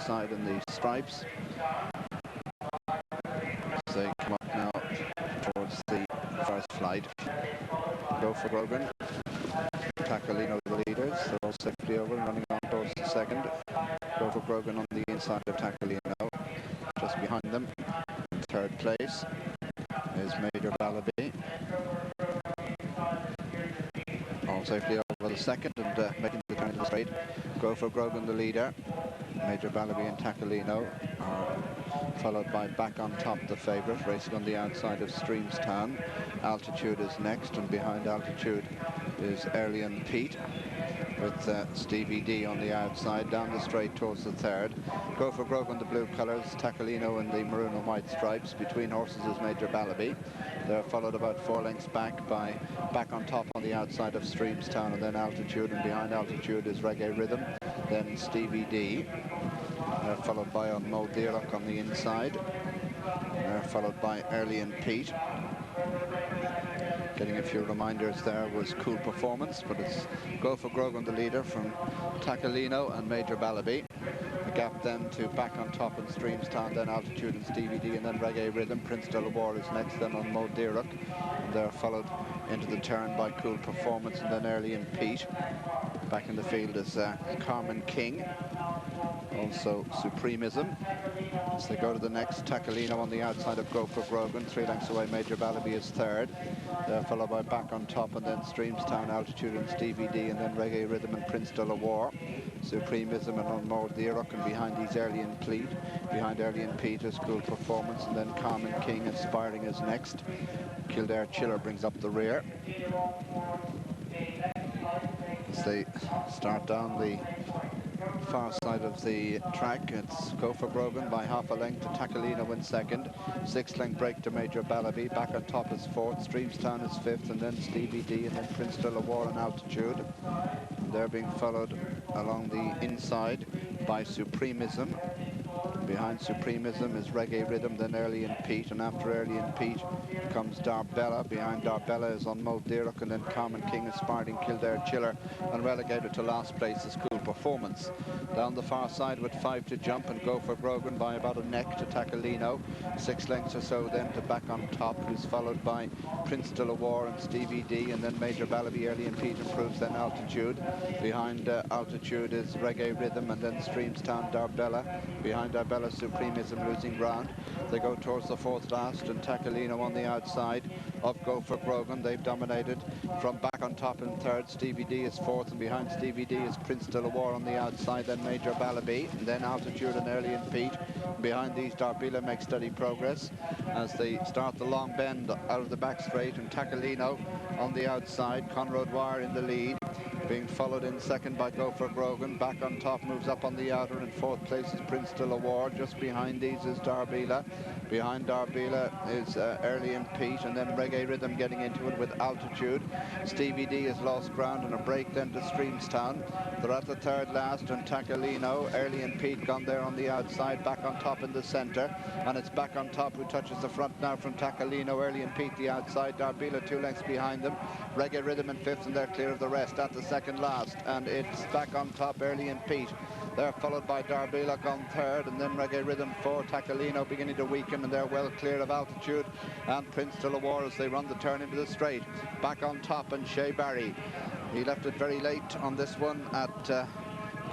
outside in the stripes. As they come up now towards the first flight. Go for Grogan. Tacolino the leaders. They're all safely over and running on towards the second. Go for Grogan on the inside of Tacolino. Just behind them, in third place, is Major Balabi. All safely over the second and making the turn to the straight. Go for Grogan the leader. Major Balabi and Tacolino are followed by Back on Top, the favourite, racing on the outside of Streamstown. Altitude is next, and behind Altitude is Earlian Pete, with Stevie D on the outside, down the straight towards the third. Go for Grogan the blue colours, Tacolino in the maroon and white stripes. Between horses is Major Balabi. They're followed about 4 lengths back by Back on Top on the outside of Streamstown, and then Altitude, and behind Altitude is Reggae Rhythm, then Stevie D. They're followed by On Mo Dearlock on the inside. They're followed by Earlian Pete. Getting a few reminders there was Cool Performance, but it's Go for Grogan the leader from Tacolino and Major Balabi. The gap then to Back on Top and Streamstown, then Altitude and Stevie D, and then Reggae Rhythm. Prince de la War is next, then On Mo Dearlock. And they're followed into the turn by Cool Performance and then Earlian Pete. Back in the field is Carmen King. Also Supremism. As they go to the next, Tacolino on the outside of Go for Grogan. 3 lengths away, Major Balabi is third. They're followed by Back on Top and then Streamstown, Altitude and Stevie D, and then Reggae Rhythm and Prince de la War. Supremism and On Mo Dearlock, and behind these Earlian Pete. Behind Earlian Pete is Cool Performance, and then Carmen King Aspiring is next. Kildare Chiller brings up the rear. As they start down the far side of the track, it's Go for Grogan by half a length to Tacolino in second. 6 length break to Major Balabi. Back on Top is fourth. Streamstown is fifth, and then Stevie D, and then Prince de la War and Altitude. And they're being followed along the inside by Supremism. Behind Supremism is Reggae Rhythm, then Earlian Pete, and after Earlian Pete comes Darbella. Behind Darbella is On Mo Dearlock, and then Carmen King Aspiring, Kildare Chiller, and relegated to last place is Cool Performance. Down the far side with 5 to jump, and Go for Grogan by about a neck to Tacolino. 6 lengths or so then to Back on Top, who's followed by Prince de la War and Stevie D, and then Major Balabi, Earlian Pete improves, then Altitude. Behind Altitude is Reggae Rhythm, and then Streamstown, Darbella. Behind Darbella, Supremism losing ground. They go towards the fourth last, and Tacolino on the outside of Go for Grogan. They've dominated from Back on Top in third. Stevie D is fourth, and behind Stevie D is Prince de la War on the outside, then Major Balabi, and then Altitude and Earlian Pete. Behind these, Darbella makes steady progress as they start the long bend out of the back straight, and Tacolino on the outside. Conrad Wire in the lead, being followed in second by Go for Grogan. Back on Top moves up on the outer, and fourth place is Prince de la War. Just behind these is Darbella. Behind Darbella is Earlian Pete, and then Reggae Rhythm getting into it with Altitude. Stevie D has lost ground, and a break then to Streamstown. They're at the third last, and Tacolino, Earlian Pete gone there on the outside. Back on Top in the centre, and it's Back on Top who touches the front now from Tacolino. Earlian Pete the outside. Darbella 2 lengths behind them. Reggae Rhythm in fifth, and they're clear of the rest at the second last, and it's Back on Top, Earlian Pete. They're followed by Darbella on third, and then Reggae Rhythm 4. Tacolino beginning to weaken, and they're well clear of Altitude and Prince de la War as they run the turn into the straight. Back on Top and Shea Barry. He left it very late on this one at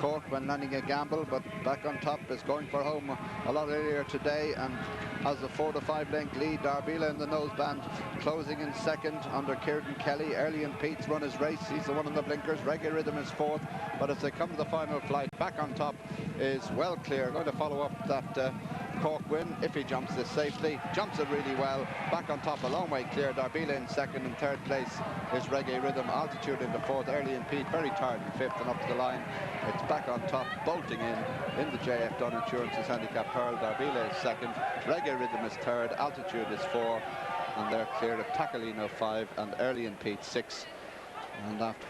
Cork when landing a gamble, but Back on Top is going for home a lot earlier today and has a 4 to 5 length lead. Darbella in the noseband closing in second under Kieran Kelly. Earlian Pete's run his race, he's the one in the blinkers. Reggae Rhythm is fourth, but as they come to the final flight, Back on Top is well clear, going to follow up that Cork win if he jumps this safely. Jumps it really well. Back on Top a long way clear. Darbella in second, and third place is Reggae Rhythm. Altitude into fourth. Earlian Pete very tired in fifth, and up to the line it's Back on Top bolting in the JF Dunne Insurance's Handicap Pearl. Darbella is second. Reggae Rhythm is third. Altitude is 4, and they're clear of Tacolino 5 and Earlian Pete 6. And after